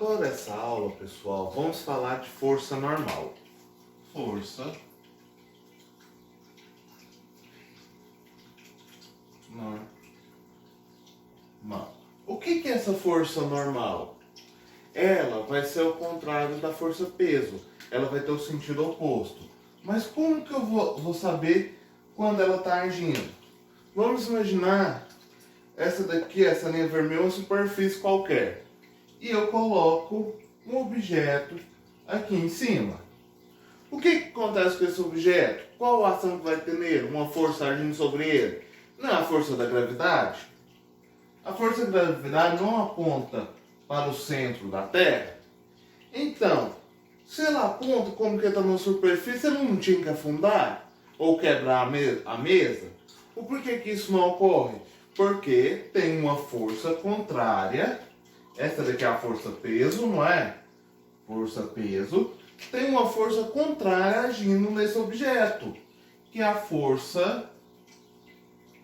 Agora essa aula, pessoal, vamos falar de força normal. Força normal. O que é essa força normal? Ela vai ser ao contrário da força peso. Ela vai ter o sentido oposto. Mas como que eu vou saber quando ela está agindo? Vamos imaginar essa daqui, essa linha vermelha, uma superfície qualquer. E eu coloco um objeto aqui em cima. O que acontece com esse objeto? Qual a ação que vai ter nele? Uma força agindo sobre ele? Não é a força da gravidade? A força da gravidade não aponta para o centro da Terra? Então, se ela aponta como que está na superfície, ela não tinha que afundar? Ou quebrar a mesa? O porquê que isso não ocorre? Porque tem uma força contrária. Essa daqui é a força-peso, não é? Força-peso. Tem uma força contrária agindo nesse objeto, que é a força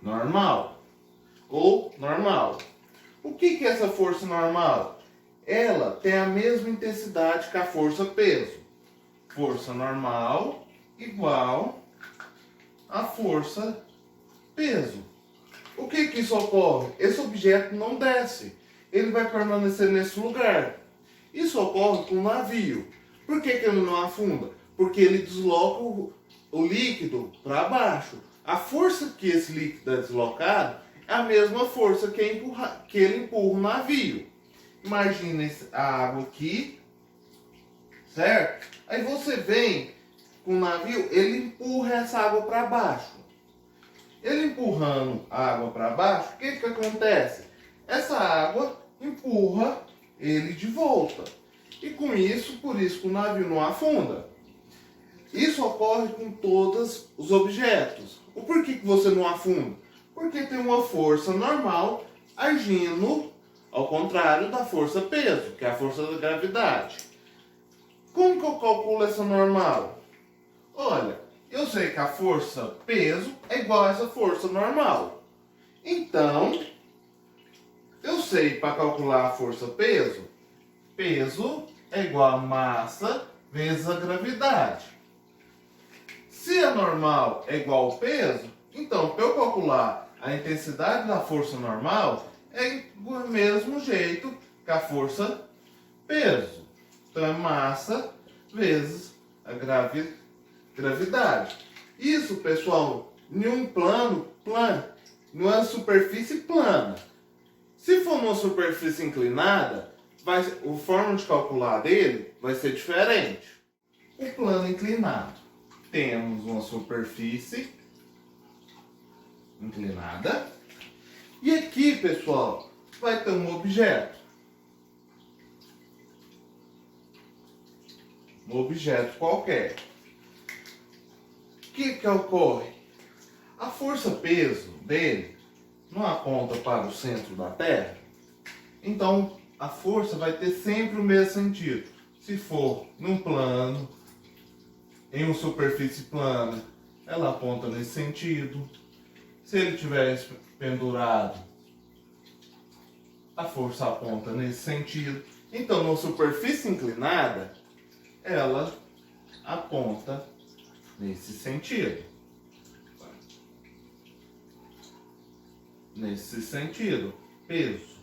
normal. Ou normal. O que é essa força normal? Ela tem a mesma intensidade que a força-peso. Força normal igual a força-peso. O que isso ocorre? Esse objeto não desce. Ele vai permanecer nesse lugar. Isso ocorre com o navio. Por que ele não afunda? Porque ele desloca o líquido para baixo. A força que esse líquido é deslocado é a mesma força que ele empurra o navio. Imagina a água aqui, certo? Aí você vem com o navio, ele empurra essa água para baixo. Ele empurrando a água para baixo, o que acontece? Essa água empurra ele de volta. E com isso, por isso que o navio não afunda. Isso ocorre com todos os objetos. O porquê que você não afunda? Porque tem uma força normal agindo ao contrário da força peso, que é a força da gravidade. Como que eu calculo essa normal? Olha, eu sei que a força peso é igual a essa força normal. Então, eu sei para calcular a força peso, peso é igual a massa vezes a gravidade. Se a normal é igual ao peso, então para eu calcular a intensidade da força normal é do mesmo jeito que a força peso. Então é massa vezes a gravidade. Isso, pessoal, em um plano, numa superfície plana. Se for numa superfície inclinada, a forma de calcular dele vai ser diferente. O plano inclinado. Temos uma superfície inclinada. E aqui, pessoal, vai ter um objeto. Um objeto qualquer. O que ocorre? A força-peso dele não aponta para o centro da Terra. Então, a força vai ter sempre o mesmo sentido. Se for num plano, em uma superfície plana, ela aponta nesse sentido. Se ele estiver pendurado, a força aponta nesse sentido. Então, numa superfície inclinada, ela aponta nesse sentido. Nesse sentido. Peso.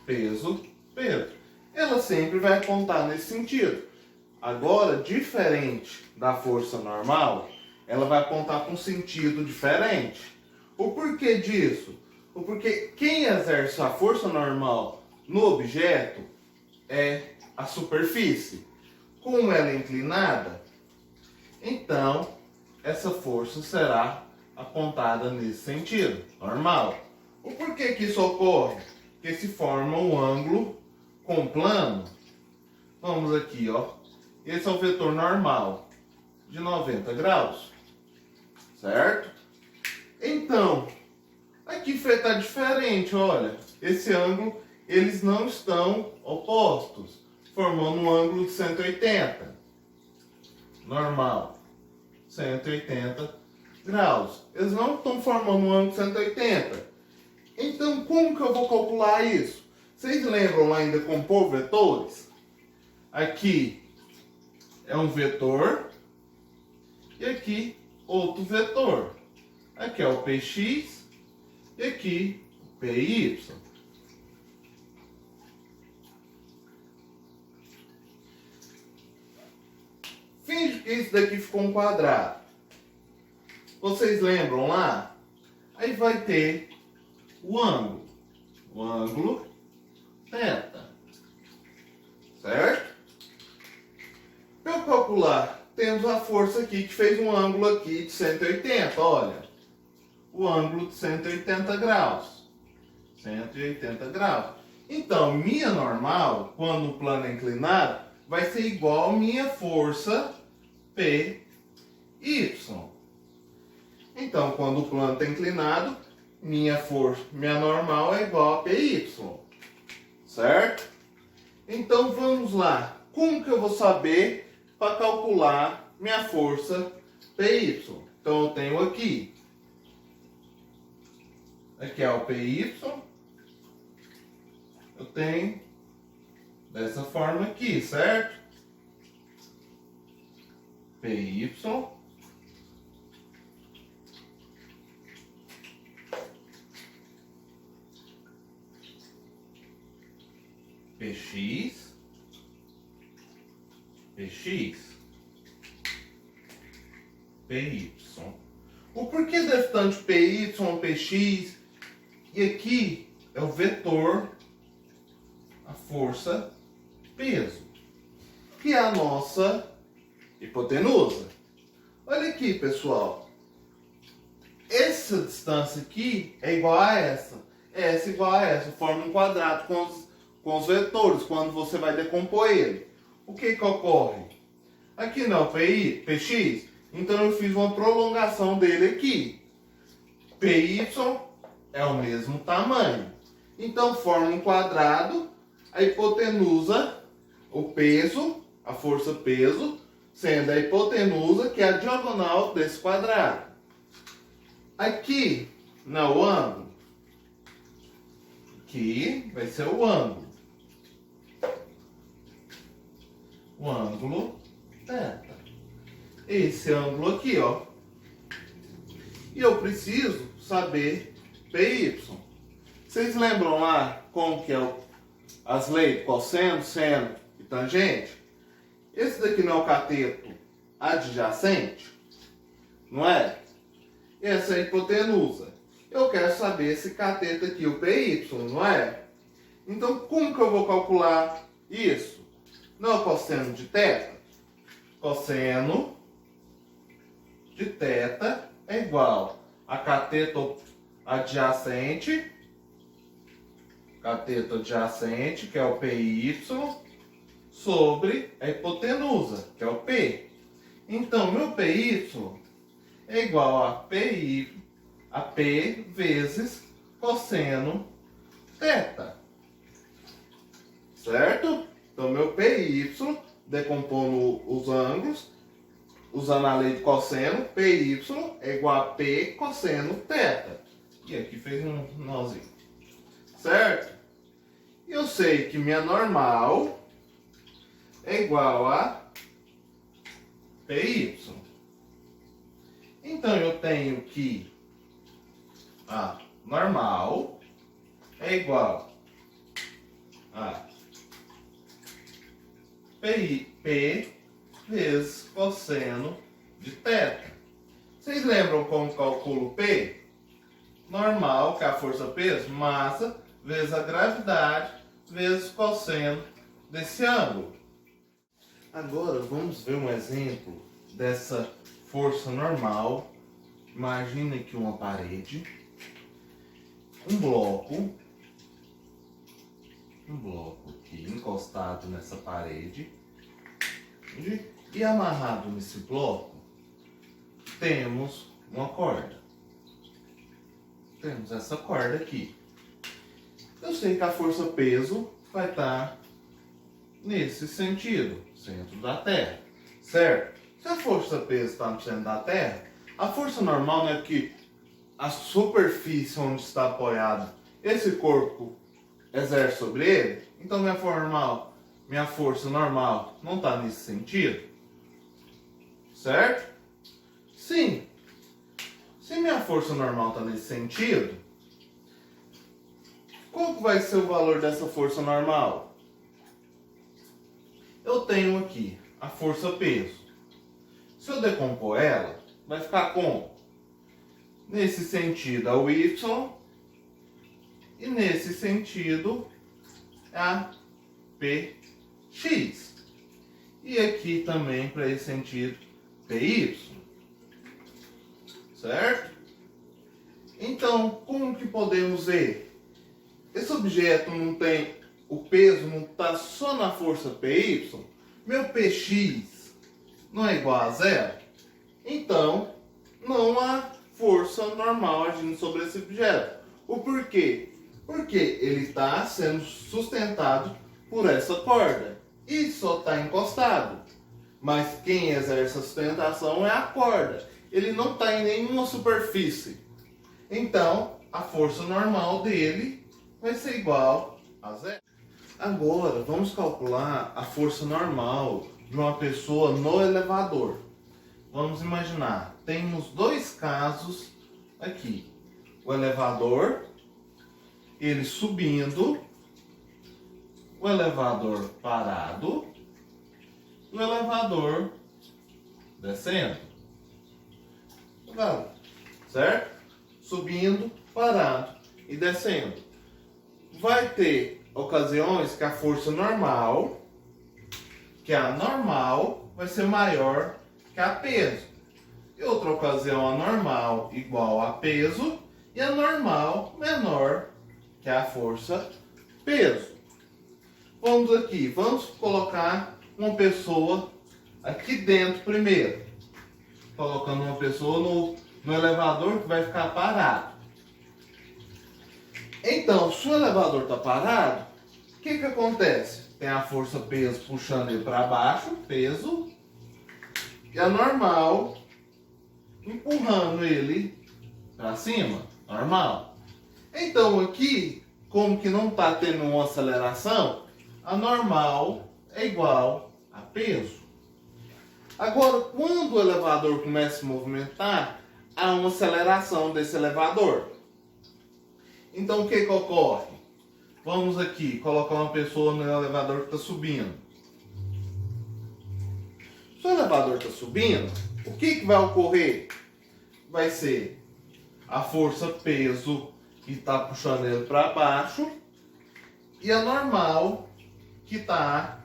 Peso, peso. Ela sempre vai apontar nesse sentido. Agora, diferente da força normal, ela vai apontar com um sentido diferente. O porquê disso? Porque quem exerce a força normal no objeto é a superfície. Como ela é inclinada, então essa força será apontada nesse sentido, normal. O porquê que isso ocorre? Porque se forma um ângulo com plano. Vamos aqui, ó. Esse é o vetor normal de 90 graus, certo? Então, aqui está diferente, olha. Esse ângulo, eles não estão opostos, formando um ângulo de 180. Normal. 180 graus. Eles não estão formando um ângulo de 180. Então, como que eu vou calcular isso? Vocês lembram lá em decompor vetores? Aqui é um vetor e aqui outro vetor. Aqui é o Px e aqui o Py. Finge que isso daqui ficou um quadrado. Vocês lembram lá? Aí vai ter o ângulo θ. Certo? Para eu calcular, temos a força aqui que fez um ângulo aqui de 180, olha. O ângulo de 180 graus. 180 graus. Então, minha normal, quando o plano é inclinado, vai ser igual a minha força Py. Então, quando o plano está inclinado, minha normal é igual a Py. Certo? Então, vamos lá. Como que eu vou saber para calcular minha força Py? Então, eu tenho aqui. Aqui é o Py. Eu tenho dessa forma aqui, certo? Py Px Py. O porquê desse tanto de Py, Px e aqui é o vetor, a força, peso, que é a nossa hipotenusa. Olha aqui, pessoal. Essa distância aqui é igual a essa. Essa igual a essa. Forma um quadrado com os vetores, quando você vai decompor ele. O que ocorre? Aqui não, Px, então eu fiz uma prolongação dele aqui. Py é o mesmo tamanho. Então forma um quadrado, a hipotenusa, o peso, a força peso, sendo a hipotenusa, que é a diagonal desse quadrado. Aqui, não, o ângulo. Aqui vai ser o ângulo. O ângulo θ. Esse ângulo aqui, ó. E eu preciso saber Py. Vocês lembram lá como que é as leis de cosseno, seno e tangente? Esse daqui não é o cateto adjacente? Não é? Essa é a hipotenusa. Eu quero saber esse cateto aqui, o Py, não é? Então, como que eu vou calcular isso? Não é o cosseno de θ? Cosseno de θ é igual a cateto adjacente, que é o Py, sobre a hipotenusa, que é o P. Então, meu Py é igual a P vezes cosseno θ. Certo? Então, meu Py, decompondo os ângulos, usando a lei de cosseno, Py é igual a P cosseno θ. E aqui fez um nozinho. Certo? E eu sei que minha normal é igual a Py. Então, eu tenho que a normal é igual a P vezes cosseno de θ. Vocês lembram como calculo P? Normal, que é a força peso, massa, vezes a gravidade, vezes cosseno desse ângulo. Agora vamos ver um exemplo dessa força normal. Imagina aqui uma parede, um bloco aqui encostado nessa parede e amarrado nesse bloco temos uma corda. Temos essa corda aqui. Eu sei que a força peso vai estar nesse sentido, centro da Terra, certo? Se a força peso está no centro da Terra, a força normal não é que a superfície onde está apoiado esse corpo exerce sobre ele. Então minha forma normal minha força normal não está nesse sentido? Certo? Sim. Se minha força normal está nesse sentido, qual que vai ser o valor dessa força normal? Eu tenho aqui a força peso. Se eu decompor ela, vai ficar como? Nesse sentido é o Y e nesse sentido é a PX. E aqui também para esse sentido PY. Certo? Então, como que podemos ver? Esse objeto não tem, o peso não está só na força PY? Meu PX não é igual a zero? Então, não há força normal agindo sobre esse objeto. O porquê? Porque ele está sendo sustentado por essa corda e só está encostado. Mas quem exerce a sustentação é a corda. Ele não está em nenhuma superfície. Então, a força normal dele vai ser igual a zero. Agora, vamos calcular a força normal de uma pessoa no elevador. Vamos imaginar, temos dois casos aqui. O elevador, ele subindo, o elevador parado, o elevador descendo. Certo? Subindo, parado e descendo. Vai ter ocasiões que a força normal, que a normal, vai ser maior que a peso. E outra ocasião, a normal igual a peso e a normal menor que a força peso. Vamos aqui, vamos colocar uma pessoa aqui dentro primeiro. Colocando uma pessoa no elevador que vai ficar parado. Então, se o elevador está parado, o que acontece? Tem a força peso puxando ele para baixo, peso, e a normal empurrando ele para cima, normal. Então aqui, como que não está tendo uma aceleração, a normal é igual a peso. Agora, quando o elevador começa a se movimentar, há uma aceleração desse elevador. Então, o que ocorre? Vamos aqui colocar uma pessoa no elevador que está subindo. Se o elevador está subindo, o que vai ocorrer? Vai ser a força peso que está puxando ele para baixo e a normal que está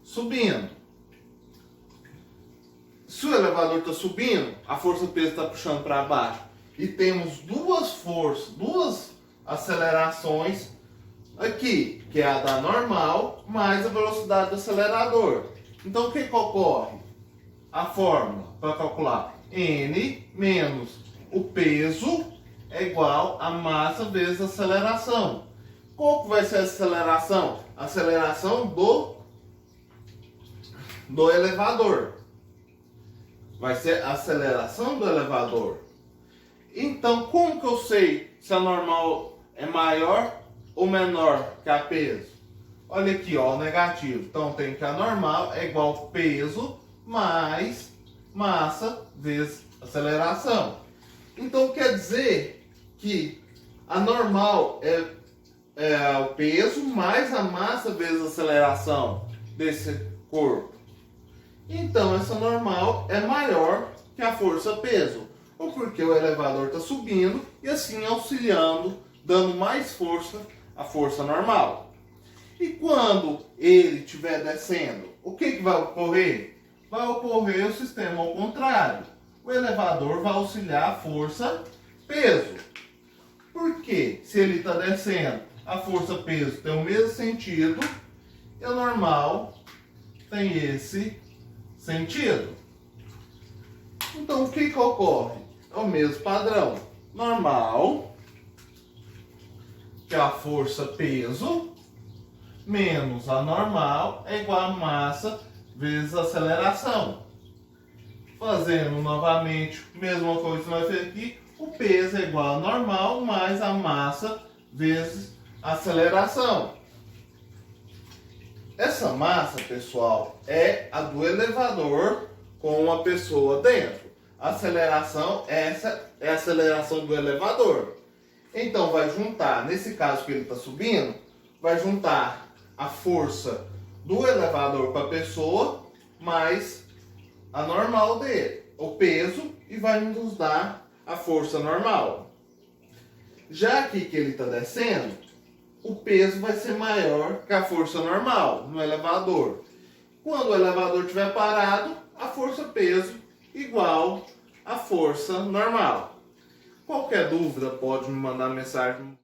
subindo. Se o elevador está subindo, a força peso está puxando para baixo e temos duas forças, duas acelerações aqui, que é a da normal mais a velocidade do acelerador. Então o que ocorre? A fórmula para calcular N menos o peso é igual a massa vezes a aceleração. Qual que vai ser a aceleração? A aceleração do elevador. Vai ser a aceleração do elevador. Então, como que eu sei se a normal é maior ou menor que a peso? Olha aqui, ó, o negativo. Então, tem que a normal é igual a peso mais massa vezes aceleração. Então, quer dizer que a normal é o peso mais a massa vezes a aceleração desse corpo. Então, essa normal é maior que a força peso. Ou porque o elevador está subindo e assim auxiliando, dando mais força à força normal. E quando ele estiver descendo, o que vai ocorrer? Vai ocorrer o sistema ao contrário. O elevador vai auxiliar a força peso. Por quê? Se ele está descendo, a força peso tem o mesmo sentido e a normal tem esse sentido. Então o que ocorre? É o mesmo padrão. Normal, que é a força peso, menos a normal é igual a massa vezes a aceleração. Fazendo novamente a mesma coisa que nós fizemos aqui, o peso é igual a normal mais a massa vezes a aceleração. Essa massa, pessoal, é a do elevador com uma pessoa dentro. A aceleração, essa é a aceleração do elevador. Então vai juntar, nesse caso que ele está subindo, vai juntar a força do elevador para a pessoa mais a normal dele, o peso, e vai nos dar a força normal. Já aqui que ele está descendo, o peso vai ser maior que a força normal no elevador. Quando o elevador estiver parado, a força-peso igual à força normal. Qualquer dúvida pode me mandar mensagem.